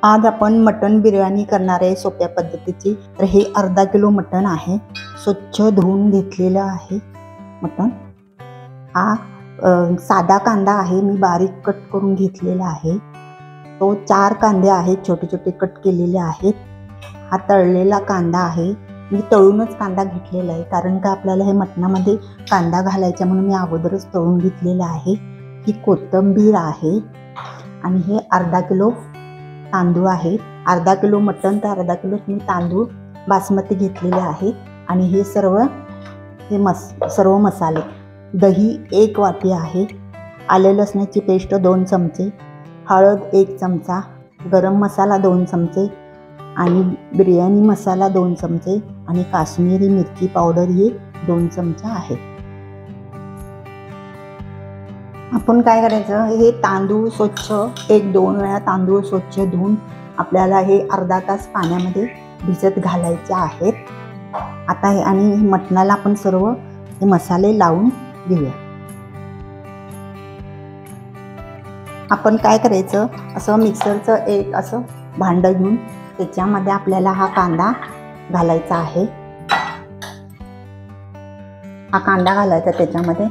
आज आपण मटण बिर्याणी करणार आहे सोप्या पद्धतीची। तर हे अर्धा किलो मटण आहे, स्वच्छ धुवून घेतलेलं आहे मटण। हा साधा कांदा आहे, मी बारीक कट करून घेतलेला आहे। तो 4 कांदे आहेत, छोटे छोटे कट केलेले आहेत। हा तळलेला कांदा आहे, मी तळूनच कांदा घेतलेला आहे, कारण का आपल्याला हे मटणामध्ये कांदा घालायचा म्हणून मी अगोदरच तळून घेतलेला आहे। ही कोथिंबीर आहे आणि हे अर्धा किलो तांदूळ आहे। अर्धा किलो मटण तर अर्धा किलो मी तांदूळ बासमती घेतलेले आहे। आणि हे सर्व मसाले, दही 1 वाटी आहे, आले लसणाची पेस्ट 2 चमचे, हळद 1 चमचा, गरम मसाला 2 चमचे आणि बिर्याणी मसाला 2 चमचे आणि काश्मीरी मिरची पावडर ही 2 चमचा आहे। आपण काय करायचं, हे तांदूळ स्वच्छ 1-2 वेळा तांदूळ स्वच्छ धुवून आपल्याला हे अर्धा तास पाण्यामध्ये भिजत घालायचे आहेत। आता हे आणि मटणाला आपण सर्व हे मसाले लावून घेऊया। आपण काय करायचं, असं मिक्सरचं एक असं भांडं घेऊन त्याच्यामध्ये आपल्याला हा कांदा घालायचा आहे। हा कांदा घालायचा त्याच्यामध्ये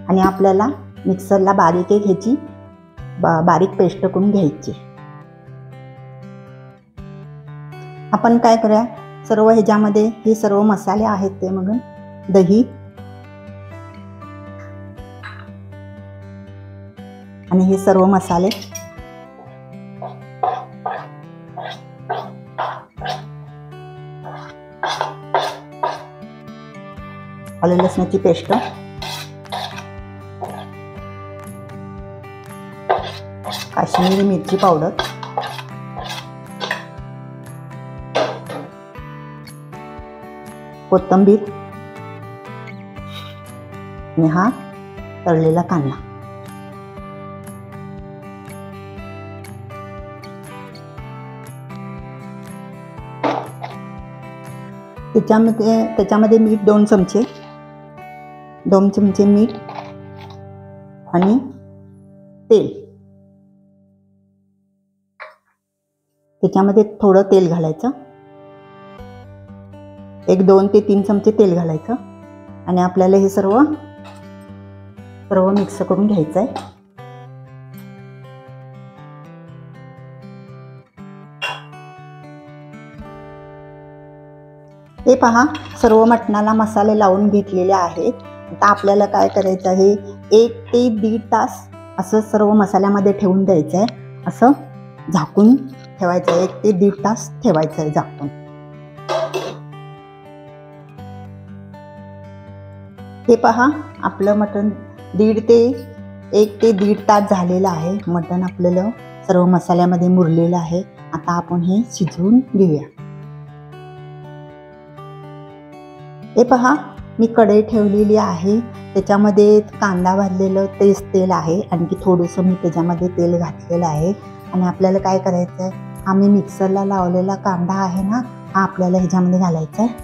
आणि आपल्याला मिक्सरला बारीक ह्याची बारीक पेस्ट करून घ्यायची। आपण काय करूया, सर्व ह्याच्यामध्ये हे सर्व मसाले आहेत ते मग दही आणि हे सर्व मसाले आले लसणाची पेस्ट, काश्मीरी मिरची पावडर, कोथिंबीर आणि हा तळलेला कांदा। त्याच्यामध्ये मीठ 2 चमचे मीठ आणि तेल, त्याच्यामध्ये थोडं तेल घालायचं, 2 ते 3 चमचे तेल घालायचं आणि आपल्याला हे सर्व मिक्स करून घ्यायचं आहे। हे पहा, सर्व मटणाला मसाले लावून घेतलेले आहेत। आता आपल्याला काय करायचं आहे, 1 ते 1.5 तास असं सर्व मसाल्यामध्ये ठेवून द्यायचं आहे, असं झाकून ठेवायचं आहे। 1 ते 1.5 तास ठेवायचं आहे झाकून। हे पहा, आपलं मटण 1 ते 1.5 तास झालेलं आहे। मटण आपल्याला सर्व मसाल्यामध्ये मुरलेलं आहे। आता आपण हे शिजवून घेऊया। हे पहा, मी कढई ठेवलेली आहे, त्याच्यामध्ये कांदा भाजलेलं तेल आहे, आणखी थोडंसं मी त्याच्यामध्ये तेल घातलेलं आहे। आणि आपल्याला काय करायचं आहे, हा मी मिक्सरला लावलेला कांदा आहे ना, हा आपल्याला ह्याच्यामध्ये घालायचा आहे।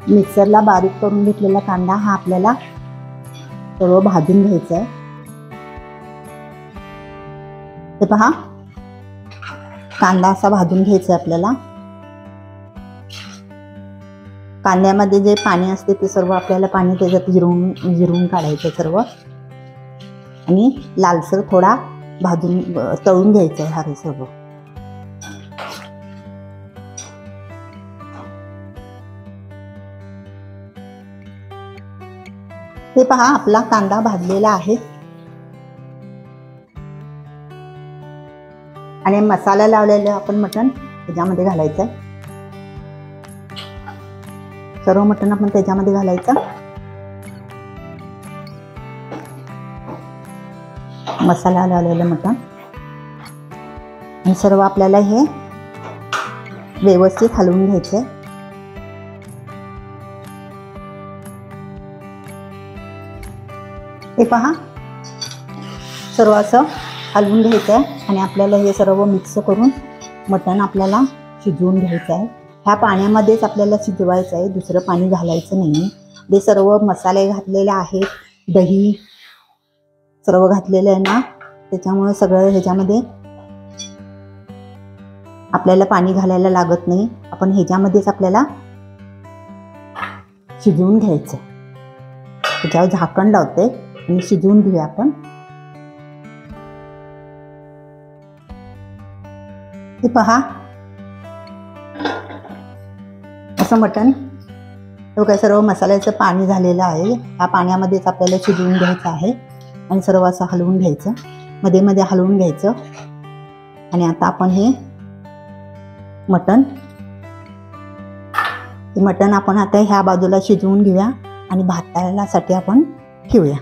मिक्सरला बारीक करून घेतलेला कांदा हा आपल्याला सर्व भाजून घ्यायचा आहे। हे पहा, कांदा असा भाजून घ्यायचा आपल्याला। कांद्यामध्ये जे पाणी असते ते सर्व आपल्याला पाणी त्याच्यात जिरवून काढायचं सर्व आणि लालसर थोडा तळून घ्यायचं आहे हा सर्व। हे पहा, आपला कांदा भाजलेला आहे आणि मसाला लावलेलं आपण मटण त्याच्यामध्ये घालायचं आहे। सर्व मटण आपण त्याच्यामध्ये घालायचं, मसाला लावलेलं मटण, आणि सर्व आपल्याला हे व्यवस्थित हलवून घ्यायचं आहे। हे पहा, सर्व असं हलवून घ्यायचं आहे आणि आपल्याला हे सर्व मिक्स करून मटण आपल्याला शिजवून घ्यायचं आहे। ह्या पाण्यामध्येच आपल्याला शिजवायचं आहे, दुसरं पाणी घालायचं नाही. ते सर्व मसाले घातलेले आहेत, दही सर्व घातलेलं आहे ना, त्याच्यामुळे सगळं ह्याच्यामध्ये आपल्याला पाणी घालायला लागत नाही. आपण ह्याच्यामध्येच आपल्याला शिजवून घ्यायचं. त्याच्यावर झाकण लावते आणि शिजवून घेऊया आपण. हे पहा, असं मटण काय सर्व मसाल्याचं पाणी झालेलं आहे. ह्या पाण्यामध्येच आपल्याला शिजवून घ्यायचं आहे आणि सर्व असं हलवून घ्यायचं, मध्ये मध्ये हलवून घ्यायचं. आणि आता आपण हे मटण आपण आता ह्या बाजूला शिजवून घेऊया आणि भातासाठी आपण ठेवूया.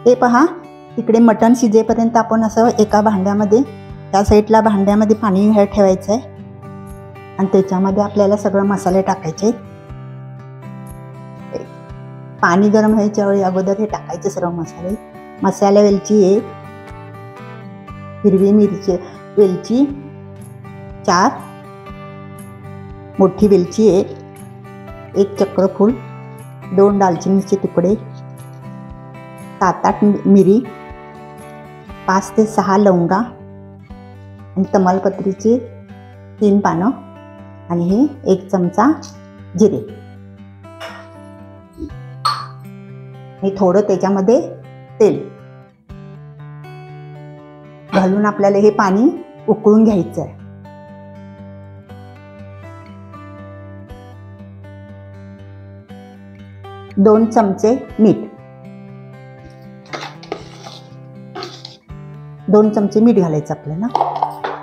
हे पहा, इकडे मटण शिजेपर्यंत आपण असं एका भांड्यामध्ये, त्या साईडला भांड्यामध्ये पाणी ठेवायचं आहे आणि त्याच्यामध्ये आपल्याला सगळं मसाले टाकायचे. पाणी गरम व्हायच्या वेळी अगोदर हे टाकायचे सर्व मसाले. मसाला वेलची 1, हिरवी मिरची वेलची 4, मोठी वेलची 1 चक्रफूल, 2 दालचिनीचे तुकडे, 7-8 मिरी, 5 ते 6 लवंगा आणि तमालपत्रीची 3 पानं आणि हे 1 चमचा जिरे. हे थोडं त्याच्यामध्ये तेल घालून आपल्याला हे पाणी उकळून घ्यायचं आहे. दोन चमचे मीठ, 2 चमचे मीठ घालायचं आपल्याला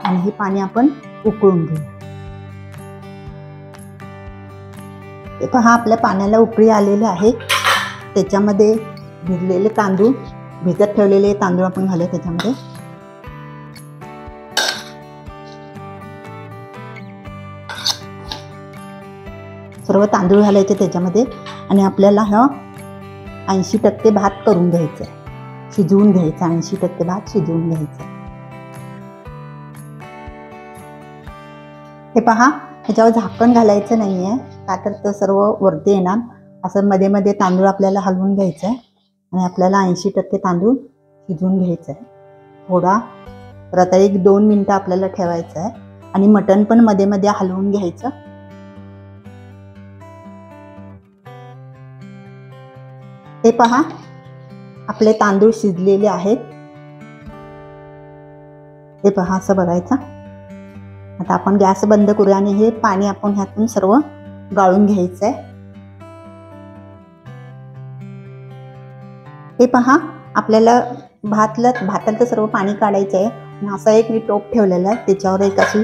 आणि हे पाणी आपण उकळून घेऊ. हे पहा, आपल्या पाण्याला उकळी आलेले आहे. त्याच्यामध्ये भिजलेले तांदूळ, भिजत ठेवलेले तांदूळ आपण घालूया त्याच्यामध्ये. सर्व तांदूळ घालायचे त्याच्यामध्ये आणि आपल्याला हा 80% भात करून घ्यायचा आहे, शिजवून घ्यायचा. 80% भात शिजवून घ्यायचा. हे पहा, ह्याच्यावर झाकण घालायचं नाही आहे, का तर ते सर्व वरती येणार. असं मध्ये मध्ये तांदूळ आपल्याला हलवून घ्यायचं आहे आणि आपल्याला 80% तांदूळ शिजवून घ्यायचं आहे. थोडा परत 1-2 मिनटं आपल्याला ठेवायचं आहे आणि मटण पण मध्ये मध्ये हलवून घ्यायचं. हे पहा, आपले तांदूळ शिजलेले आहेत. हे पहा, असं बघायचं. आता आपण गॅस बंद करूया आणि हे पाणी आपण ह्यातून सर्व गाळून घ्यायचं आहे. हे पहा, आपल्याला भातातलं सर्व पाणी काढायचं आहे आणि असा एक मी टोप ठेवलेला आहे, त्याच्यावर एक अशी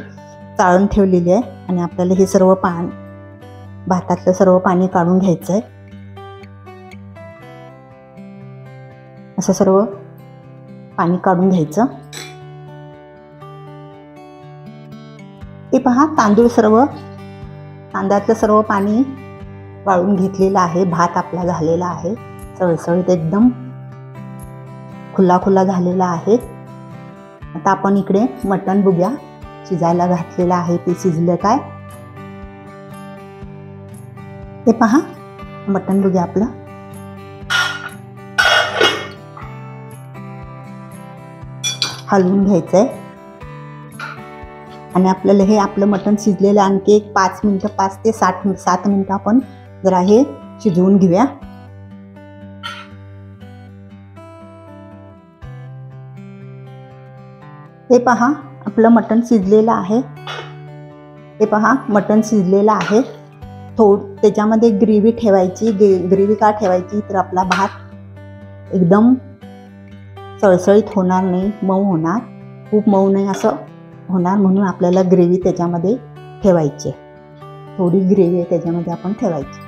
चाळण ठेवलेली आहे आणि आपल्याला हे सर्व भातातलं सर्व पाणी काढून घ्यायचं आहे. असं सर्व पाणी काढून घ्यायचं. हे पहा, तांदळातलं सर्व पाणी वाळून घेतलेलं आहे. भात आपला झालेला आहे, सळसळीत एकदम खुला खुला झालेला आहे. आता आपण इकडे मटण बघूया, शिजायला घातलेलं आहे ते शिजलं काय. हे पहा, मटण बघूया आपलं. हलवून घ्यायचंय आणि आपल्याला हे आपलं मटण शिजलेलं आणखी एक 5 मिनिटं, 5 ते 7 मिनिटं आपण जरा हे शिजवून घेऊया. हे पहा, आपलं मटण शिजलेलं आहे. हे पहा, मटण शिजलेलं आहे. त्याच्यामध्ये ग्रेव्ही ठेवायची. ग्रेव्ही का ठेवायची तर आपला भात एकदम सळसळीत होणार नाही, मऊ होणार, खूप मऊ नाही असं होणार, म्हणून आपल्याला ग्रेव्ही त्याच्यामध्ये ठेवायची. थोडी ग्रेव्ही त्याच्यामध्ये आपण ठेवायची.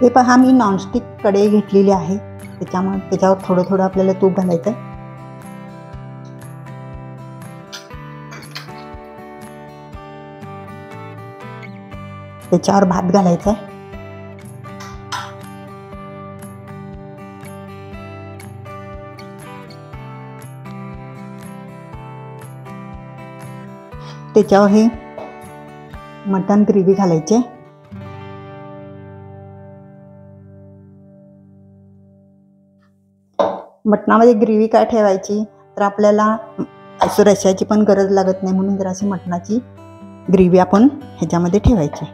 हे पहा, मी नॉनस्टिक कढई घेतलेली आहे, त्याच्यावर थोडं थोडं आपल्याला तूप घालायचं. त्याच्यावर भात घालायचा. त्याच्यावर हे मटण ग्रेव्ही घालायचे. मटणामध्ये ग्रेव्ही काय ठेवायची तर आपल्याला असं रश्श्याची पण गरज लागत नाही, म्हणून जर अशी मटणाची ग्रेव्ही आपण ह्याच्यामध्ये ठेवायची.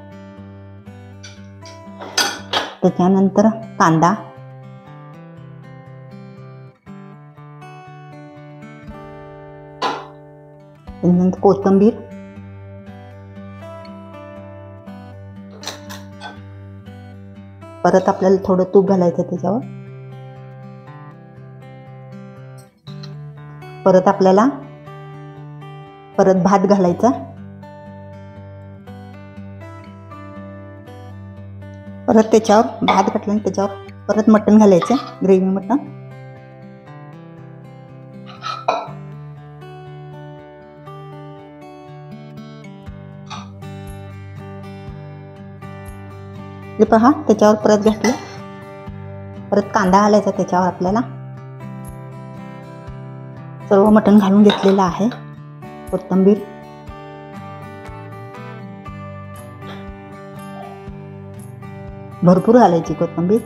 त्याच्यानंतर कांदा, त्यानंतर कोथिंबीर, परत आपल्याला थोडं तूप घालायचं त्याच्यावर. परत आपल्याला भात घालायचा. परत त्याच्यावर भात घातल्याने त्याच्यावर परत मटण घालायचं, ग्रेव्ही मटण. हे पहा त्याच्यावर परत घातलं. परत कांदा घालायचा त्याच्यावर. आपल्याला सर्व मटण घालून घेतलेलं आहे. कोथिंबीर, भरपूर घालायची कोथिंबीर.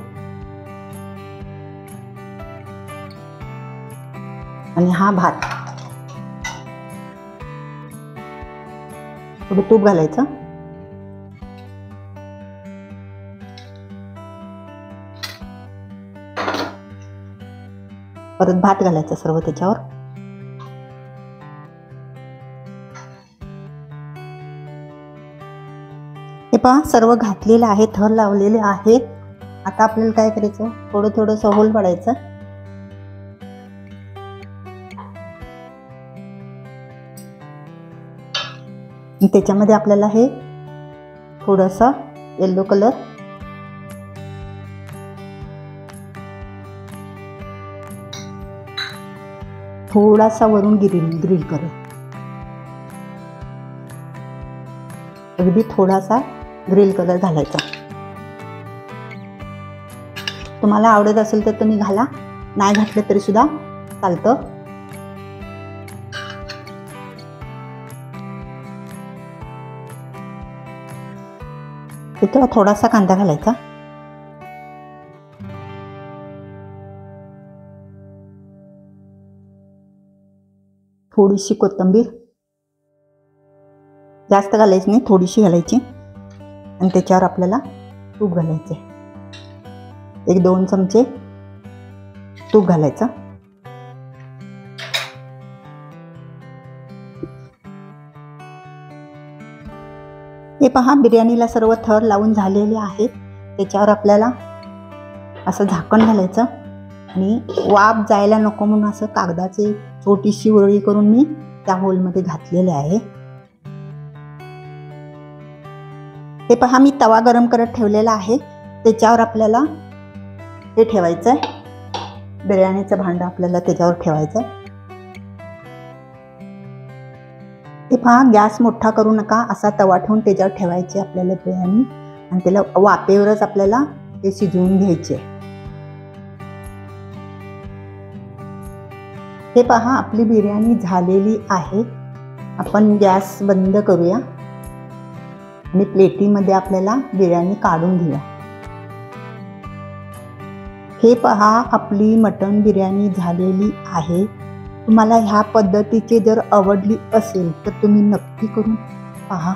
आणि हा भात, थोडं तूप घालायचं. परत भात घालायचा सर्व त्याच्यावर. हे पहा सर्व घातलेलं आहे, थर लावलेले आहेत. आता आपल्याला काय करायचं, थोडं थोडं होल पाडायचं. त्याच्यामध्ये आपल्याला हे थोडंसं येलो कलर, थोडासा वरून ग्रिल करू. अगदी थोडासा ग्रिल कलर घालायचा. तुम्हाला आवडत असेल तर तुम्ही घाला, नाही घातलं तरी सुद्धा चालतं. त्याच्यावर थोडासा कांदा घालायचा. थोडीशी कोथिंबीर, जास्त घालायची नाही, थोडीशी घालायची. आणि त्याच्यावर आपल्याला तूप घालायचे, 1-2 चमचे तूप घालायचं. हे पहा बिर्याणीला सर्व थर लावून झालेले आहेत. त्याच्यावर आपल्याला असं झाकण घालायचं आणि वाफ जायला नको म्हणून असं कागदाची छोटीशी वळी करून मी त्या होलमध्ये घातलेले आहे. हे पहा मी तवा गरम करत ठेवलेला आहे. त्याच्यावर आपल्याला हे ठेवायचं आहे, बिर्याणीचं भांडं आपल्याला त्याच्यावर ठेवायचं. हे पहा गॅस मोठा करू नका, असा तवा ठेवून त्याच्यावर ठेवायची आपल्याला बिर्याणी. आणि त्याला वाफेवरच आपल्याला ते शिजवून घ्यायचे. हे पहा आपली बिर्याणी झालेली आहे. आपण गॅस बंद करूया आणि प्लेटीमध्ये आपल्याला बिर्याणी काढून घेऊया. हे पहा आपली मटण बिर्याणी झालेली आहे. तुम्हाला ह्या पद्धतीचे जर आवडली असेल तर तुम्ही नक्की करून पहा.